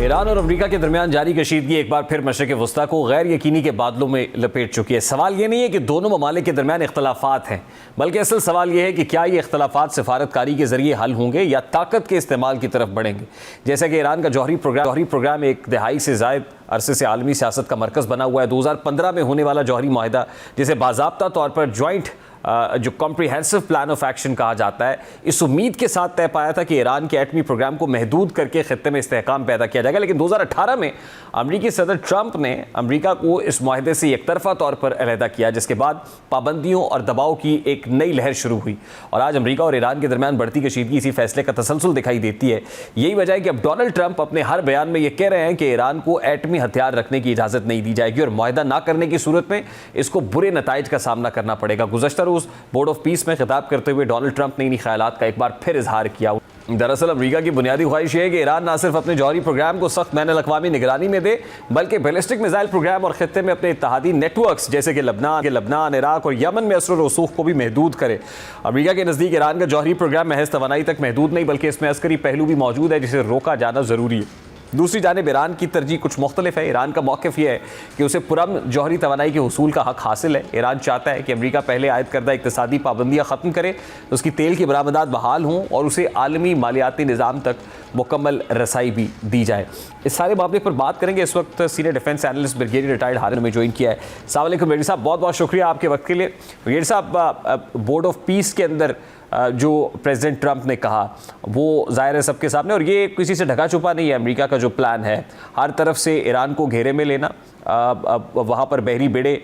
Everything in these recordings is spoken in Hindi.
ईरान और अमेरिका के दरमियान जारी कशीदगी एक बार फिर मशरिक़ वस्ता को गैर यकीनी के बादलों में लपेट चुकी है। सवाल ये नहीं है कि दोनों ममालिक के दरमियान इख्तलाफात हैं, बल्कि असल सवाल ये है कि क्या ये इख्तलाफात सिफारतकारी के जरिए हल होंगे या ताकत के इस्तेमाल की तरफ बढ़ेंगे। जैसे कि ईरान का जौहरी प्रोग्राम एक दहाई से ज़ायद अरसे से आलमी सियासत का मरकज़ बना हुआ है। 2015 में होने वाला जौहरी माहिदा, जिसे बाज़ाब्ता तौर पर जॉइंट जो कॉम्प्रिहेंसिव प्लान ऑफ एक्शन कहा जाता है, इस उम्मीद के साथ तय पाया था कि ईरान के एटमी प्रोग्राम को महदूद करके खित्ते में इस्तेहकाम पैदा किया जाएगा। लेकिन 2018 में अमरीकी सदर ट्रंप ने अमरीका को इस माहिदे से एकतरफा तौर पर अलहदा किया, जिसके बाद पाबंदियों और दबाव की एक नई लहर शुरू हुई और आज अमरीका और ईरान के दरमियान बढ़ती कशीदगी इसी फैसले का तसलसल दिखाई देती है। यही वजह है कि अब डोनाल्ड ट्रंप अपने हर बयान में ये कह रहे हैं कि ईरान को एटमी हथियार रखने की इजाज़त नहीं दी जाएगी और माहिदा ना करने की सूरत में इसको बुरे नताइज का सामना करना पड़ेगा। गुज़श्ता रोज़ बोर्ड ऑफ पीस में खिताब करते हुए डोनाल्ड ट्रंप ने इन ख्यालात का एक बार फिर इजहार किया। दरअसल अमेरिका की बुनियादी ख्वाहिश है कि ईरान न सिर्फ अपने जौहरी प्रोग्राम को सख्त बैनुल अक़वामी निगरानी में दे, बल्कि बैलिस्टिक मिसाइल प्रोग्राम और खित्ते में अपने इत्तेहादी नेटवर्क्स जैसे कि लबनान, इराक और यमन में असर रसूख को भी महदूद करे। अमेरिका के नज़दीक ईरान का जौहरी प्रोग्राम महज तवानाई तक महदूद नहीं, बल्कि इसमें अस्करी पहलू भी मौजूद है जिसे रोका जाना ज़रूरी है। दूसरी जानिब ईरान की तरजीह कुछ मुख्तलिफ है। ईरान का मौक़िफ़ यह है कि उसे पुरअमन जौहरी तवानाई के हुसूल का हक़ हासिल है। ईरान चाहता है कि अमेरिका पहले आयद करदा इक़्तिसादी पाबंदियाँ ख़त्म करे, उसकी तेल की बरामदात बहाल हों और उसे आलमी मालियाती निज़ाम तक मुकम्मल रसाई भी दी जाए। इस सारे मामले पर बात करेंगे। इस वक्त senior defence analyst brigadier retired हारिन में ज्वाइन किया है। अस्सलाम वालेकुम ब्रिगेडियर साहब, बहुत बहुत शुक्रिया आपके वक्त के लिए। ब्रिगेडियर साहब, बोर्ड ऑफ पीस के अंदर जो प्रेसिडेंट ट्रंप ने कहा वो ज़ाहिर है सबके सामने, और ये किसी से ढका छुपा नहीं है। अमेरिका का जो प्लान है हर तरफ से ईरान को घेरे में लेना, वहाँ पर बहरी बेड़े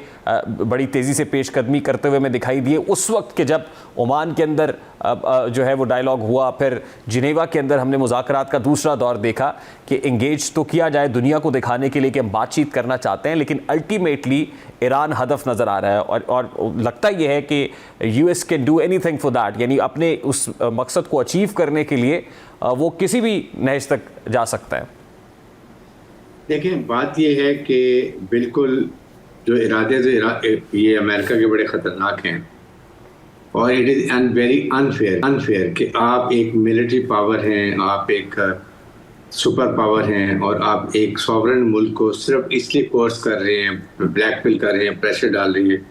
बड़ी तेज़ी से पेशकदमी करते हुए हमें दिखाई दिए उस वक्त के जब ओमान के अंदर जो है वो डायलॉग हुआ, फिर जिनेवा के अंदर हमने मुज़ाकरात का दूसरा दौर देखा कि इंगेज तो किया जाए दुनिया को दिखाने के लिए कि हम बातचीत करना चाहते हैं, लेकिन अल्टीमेटली ईरान हदफ नज़र आ रहा है और लगता यह है कि US can do anything for that, यानी अपने उस मकसद को अचीव करने के लिए वो किसी भी नहज तक जा सकता है। देखें, बात यह है कि बिल्कुल जो इरादे ये अमेरिका के बड़े ख़तरनाक हैं और इट इज़ वेरी अनफेयर कि आप एक मिलिट्री पावर हैं, आप एक सुपर पावर हैं और आप एक सॉवरेन मुल्क को सिर्फ इसलिए कोर्स कर रहे हैं, ब्लैकमेल कर रहे हैं, प्रेशर डाल रहे हैं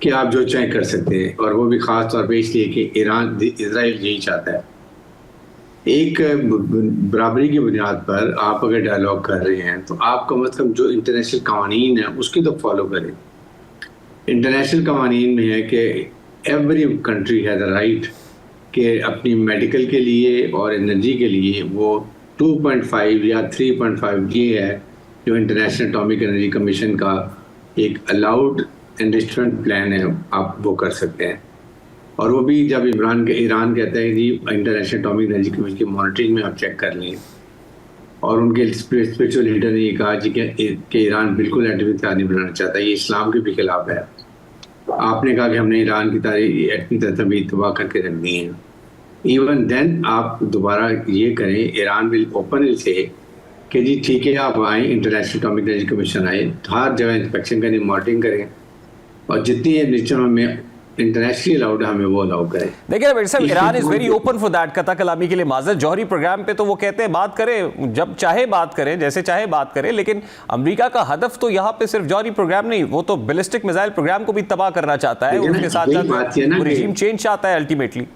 कि आप जो चाहें कर सकते हैं, और वो भी ख़ास तौर पे इसलिए कि इजराइल यही चाहता है। एक बराबरी की बुनियाद पर आप अगर डायलॉग कर रहे हैं तो आपका मतलब जो इंटरनेशनल कवानीन है उसकी तो फॉलो करें। इंटरनेशनल कवानीन में है कि every country has a right कि अपनी मेडिकल के लिए और एनर्जी के लिए वो 2.5 या 3.5 ये है जो इंटरनेशनल एटॉमिक एनर्जी कमीशन का एक अलाउड इन्वेस्टमेंट प्लान है, आप वो कर सकते हैं। और वो भी जब ईरान कहता है जी इंटरनेशनल एटॉमिक एनर्जी कमीशन की मॉनिटरिंग में आप चेक कर लें, और उनके स्पिरिचुअल लीडर ने ये कहा जी कि ईरान बिल्कुल एटमी हथियार नहीं बनाना चाहता, ये इस्लाम के भी खिलाफ है। आपने कहा कि हमने ईरान की एटमी तभी तबाह करके रख दी है। इवन देन आप दोबारा ये करें, ईरान विल ओपन से कि जी ठीक है आप आएँ, इंटरनेशनल एटॉमिक एनर्जी कमीशन आए, हर जगह इंस्पेक्शन करें, मॉनिटरिंग करें, और जितनी निश्चय में इंटरनेशनली अलाउड हमें वो अलाउ करें। देखिए भाई साहब, Iran is very open for that. कता कलामी के लिए माजरत। जौहरी प्रोग्राम पे तो वो कहते हैं बात करें, जब चाहे बात करें, जैसे चाहे बात करें, लेकिन अमेरिका का हदफ तो यहाँ पे सिर्फ जौहरी प्रोग्राम नहीं, वो तो बैलिस्टिक मिसाइल प्रोग्राम को भी तबाह करना चाहता है, उसके साथ साथ रेजिम चेंज चाहता है अल्टीमेटली।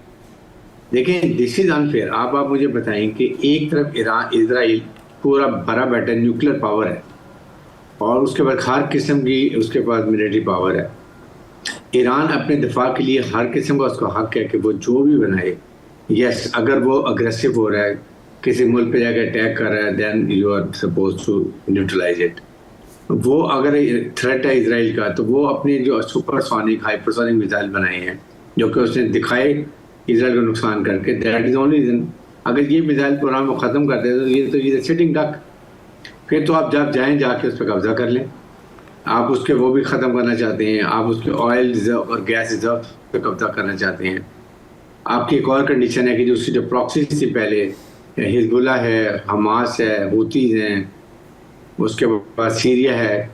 देखें, दिस इज अनफेयर। आप मुझे बताएं कि एक तरफ इजराइल पूरा भरा बैठा न्यूक्लियर पावर है और उसके बाद हर किस्म की उसके पास मिलिट्री पावर है। ईरान अपने दिफा के लिए हर किस्म का उसका हक है कि वो जो भी बनाए। यस, अगर वो अग्रेसिव हो रहा है, किसी मुल्क पे जाकर अटैक कर रहा है, then you are suppose to neutralize it. वो अगर थ्रेट है इजराइल का, तो वो अपने जो सुपरसोनिक हाइपरसोनिक मिसाइल बनाए हैं जो कि उसने दिखाए इजराइल को नुकसान करके, दैट इज ओनली रीजन। अगर ये मिसाइल प्रोग्राम को ख़त्म कर दे तो ये सिटिंग डक, फिर तो आप जब जाएँ जाके उस पर कब्जा कर लें। आप उसके वो भी ख़त्म करना चाहते हैं, आप उसके ऑयल रिजर्व और गैस रिजर्व पे कब्जा करना चाहते हैं। आपकी एक और कंडीशन है कि जो उसकी जो प्रॉक्सी से पहले हिजबुल्लाह है, हमास है, हूतीज़ हैं, उसके बाद सीरिया है,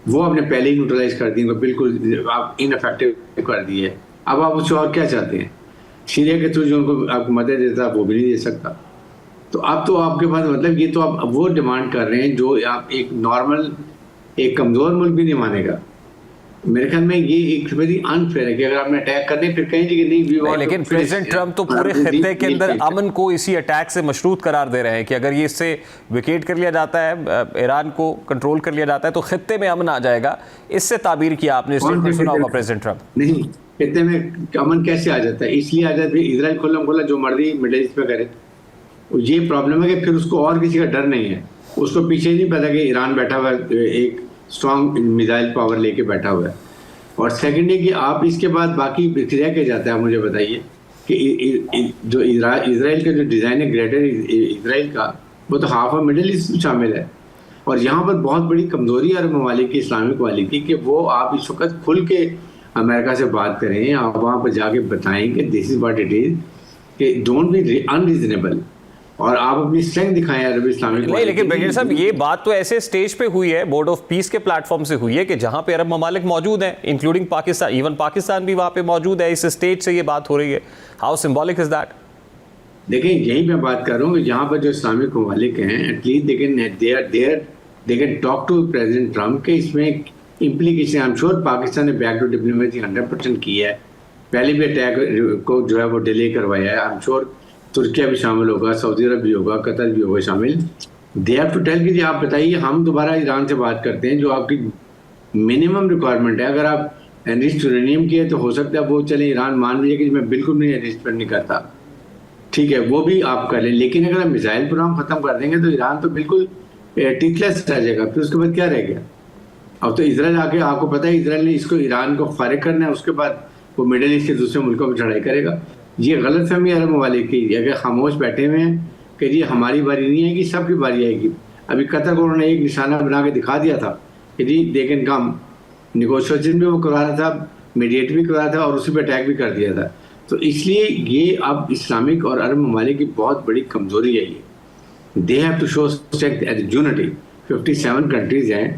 वो आपने पहले ही न्यूट्रलाइज कर दी, बिल्कुल आप इनफेक्टिव कर दिए। अब आप उससे और क्या चाहते हैं? सीरिया के थ्रू जो उनको आपको मदद देता वो भी नहीं दे सकता। तो अब तो आपके पास मतलब ये तो आप वो डिमांड कर रहे हैं जो आप एक नॉर्मल एक कमजोर मुल्क भी नहीं मानेगा। मेरे ख्याल में ये एक वेरी अनफेयर है कि अगर आपने अटैक करने फिर कहेंगे कि नहीं, लेकिन प्रेसिडेंट ट्रंप तो पूरे खित्ते के अंदर अमन को इसी अटैक से मशरूत करार दे रहे हैं कि अगर ये इससे विकेट कर लिया जाता है, ईरान को कंट्रोल कर लिया जाता है तो खित्ते में अमन आ जाएगा। इससे ताबीर किया आपने, सुना होगा प्रेसिडेंट ट्रंप। नहीं, खित्ते में अमन कैसे आ जाता है? इसलिए आ जाता है इजराइल खुल्लम खुल्ला जो मर्जी मिडिल ईस्ट में करे। ये प्रॉब्लम है कि फिर उसको और किसी का डर नहीं है, उसको पीछे नहीं पता कि ईरान बैठा हुआ है, एक स्ट्रॉन्ग मिसाइल पावर लेके बैठा हुआ है। और सेकंड है कि आप इसके बाद बाकी रह के जाता है। मुझे बताइए कि जो इजराइल का जो डिज़ाइन है ग्रेटर इजराइल का, वो तो हाफ ऑफ मिडिल ईस्ट शामिल है। और यहाँ पर बहुत बड़ी कमज़ोरी अरब ममालिक की, इस्लामिक वाली की, कि वो आप इस वक्त खुल के अमेरिका से बात करें, आप वहाँ पर जाके बताएं कि this is what it is, कि डोंट बी अनरीजनेबल, और आप अपनी स्ट्रेंथ दिखाएं अरब इस्लामिक। नहीं, लेकिन ब्रिगेडियर साहब ये बात तो ऐसे स्टेज पे हुई है, बोर्ड ऑफ पीस के प्लेटफॉर्म से हुई है कि जहां पे अरब ममालिक मौजूद हैं, इंक्लूडिंग पाकिस्तान, इवन पाकिस्तान भी वहां पे मौजूद है। इस स्टेज से ये बात हो रही है। How symbolic is that? देखिए, यही मैं बात कर रहा हूँ कि यहाँ पर जो इस्लामिक ममालिक हैं, at least they can talk to president Trump के इसमें implication. I am sure Pakistan ने बैक टू डिप्लोमेसी 100% की है। पहले भी अटैक को जो है वो डिले करवाया है। आई एम श्योर तुर्किया भी शामिल होगा, सऊदी अरब भी होगा, कतर भी होगा शामिल। दे हैव टू टेल कि आप बताइए, हम दोबारा ईरान से बात करते हैं, जो आपकी मिनिमम रिक्वायरमेंट है। अगर आप एनरिच्ड यूरेनियम की है तो हो सकता है वो चले, ईरान मान लीजिए कि मैं बिल्कुल नहीं एनरिचमेंट नहीं करता, ठीक है, वो भी आप कर लें। लेकिन अगर आप मिसाइल प्रोग्राम खत्म कर देंगे तो ईरान तो बिल्कुल टिकलेस रह जाएगा। फिर उसके बाद क्या रह गया? अब तो इसराइल आके, आपको पता है इसराइल ने इसको ईरान को फारिग करना है, उसके बाद वो मिडिल ईस्ट के दूसरे मुल्कों पर चढ़ाई करेगा। ये गलत फहमी अरब ममालिक की, अगर खामोश बैठे हुए हैं कि जी हमारी बारी नहीं आएगी, सबकी बारी आएगी। अभी कतर को उन्होंने एक निशाना बना के दिखा दिया था कि जी दे कैन कम, निगोशिएशन भी वो करवा रहा था, मीडिएट भी करवा रहा था, और उसी पर अटैक भी कर दिया था। तो इसलिए ये अब इस्लामिक और अरब ममालिक की बहुत बड़ी कमजोरी है। ये they have to show strength as unity. 57 countries हैं,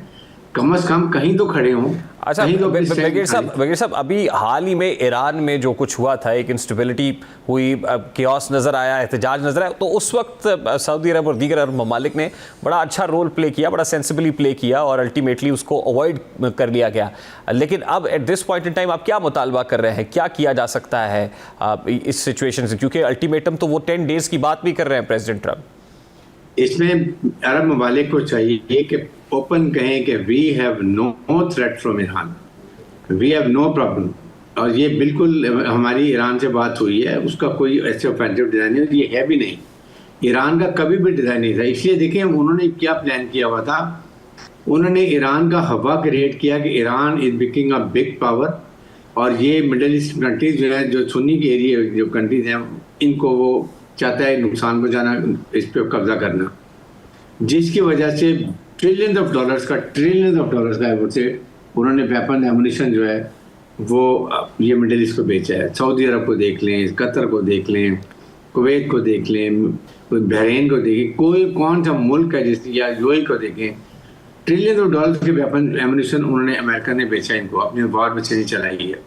कम से कम कहीं तो खड़े हों। अच्छा ब्रिगेडियर साहब, अभी हाल ही में ईरान में जो कुछ हुआ था, एक इंस्टेबिलिटी हुई, कियोस नज़र आया, एहतजाज नज़र आया, तो उस वक्त सऊदी अरब और दीगर अरब ममालिक ने बड़ा अच्छा रोल प्ले किया, बड़ा सेंसिबली प्ले किया, और अल्टीमेटली उसको अवॉइड कर लिया गया। लेकिन अब at this point in time आप क्या मुतालबा कर रहे हैं, क्या किया जा सकता है इस सिचुएशन से? क्योंकि अल्टीमेटम तो वो 10 डेज़ की बात भी कर रहे हैं प्रेसिडेंट ट्रम्प। इसमें अरब ममालिक को चाहिए कि ओपन कहें कि we have no threat from Iran, we have no problem. और ये बिल्कुल हमारी ईरान से बात हुई है, उसका कोई ऐसे ऑफेंसिव डिज़ाइन नहीं, ये है भी नहीं, ईरान का कभी भी डिज़ाइन नहीं था। इसलिए देखें उन्होंने क्या प्लान किया हुआ था, उन्होंने ईरान का हवा क्रिएट किया कि Iran is becoming a big power, और ये मिडिल ईस्ट कंट्रीज जो है, जो सुन्नी के एरिया जो कंट्रीज हैं, इनको वो चाहता है नुकसान पहुंचाना, इस पर कब्जा करना, जिसकी वजह से ट्रिलियंस ऑफ डॉलर्स का से उन्होंने वेपन एमुनिशन जो है वो ये मिडिल ईस्ट को बेचा है। सऊदी अरब को देख लें, कतर को देख लें, कुवैत को देख लें, बहरीन को देखें, कोई कौन सा मुल्क है जिस, या यूएई को देखें, ट्रिलियंस ऑफ डॉलर्स के वेपन एमुनिशन उन्होंने, अमेरिका ने बेचा इनको, अपनी वॉर मशीनरी चलाई है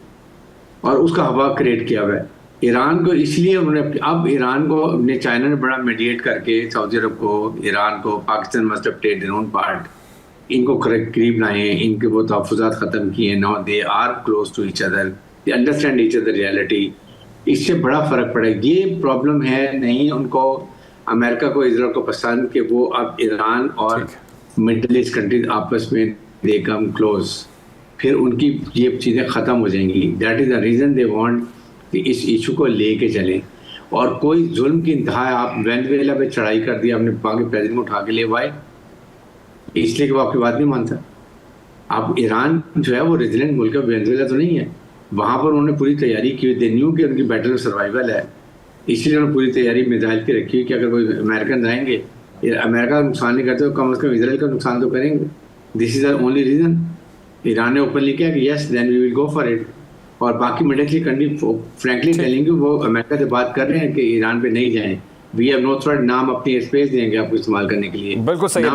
और उसका हवा क्रिएट किया हुआ है ईरान को। इसलिए उन्होंने अब ईरान को अपने, चाइना ने बड़ा मीडिएट करके सऊदी अरब को, ईरान को, Pakistan must have played their own part, इनको करीब लाए, इनके वो तहफ़्फ़ुज़ात ख़त्म किए। Now they are close to each other, they understand each other reality. इससे बड़ा फ़र्क पड़ा। ये प्रॉब्लम है नहीं उनको, अमेरिका को, इजराइल को पसंद कि वो अब ईरान और मिडल ईस्ट कंट्रीज आपस में दे कम क्लोज, फिर उनकी ये चीज़ें ख़त्म हो जाएंगी। That is the reason they want कि इस इशू को लेके चलें। और कोई जुल्म की इंतहा, आप वेनेजुएला पे चढ़ाई कर दी आपने, पाकिस्तान प्रेसिडेंट को उठा के ले वाई, इसलिए कि वो आपकी बात नहीं मानता। आप, ईरान जो है वो रेजिडेंट मुल्क है, वेनेजुएला तो नहीं है। वहाँ पर उन्होंने पूरी तैयारी की हुई, दे न्यू कि उनकी बैटल में सर्वाइवल है, इसलिए उन्होंने पूरी तैयारी मिसाइल की रखी हुई कि अगर कोई अमेरिकन आएंगे, अमेरिका का नुकसान नहीं करते तो कम अज़ कम इसराइल का नुकसान तो करेंगे। This is the only reason. Iran ने ओपनली किया कि yes then we will go for it, और बाकी middle east country frankly telling वो अमेरिका से बात कर रहे हैं कि ईरान पे नहीं जाएं। वी हैव नो थ्रेट, नाम अपनी स्पेस देंगे आपको इस्तेमाल करने के लिए। बिल्कुल सही।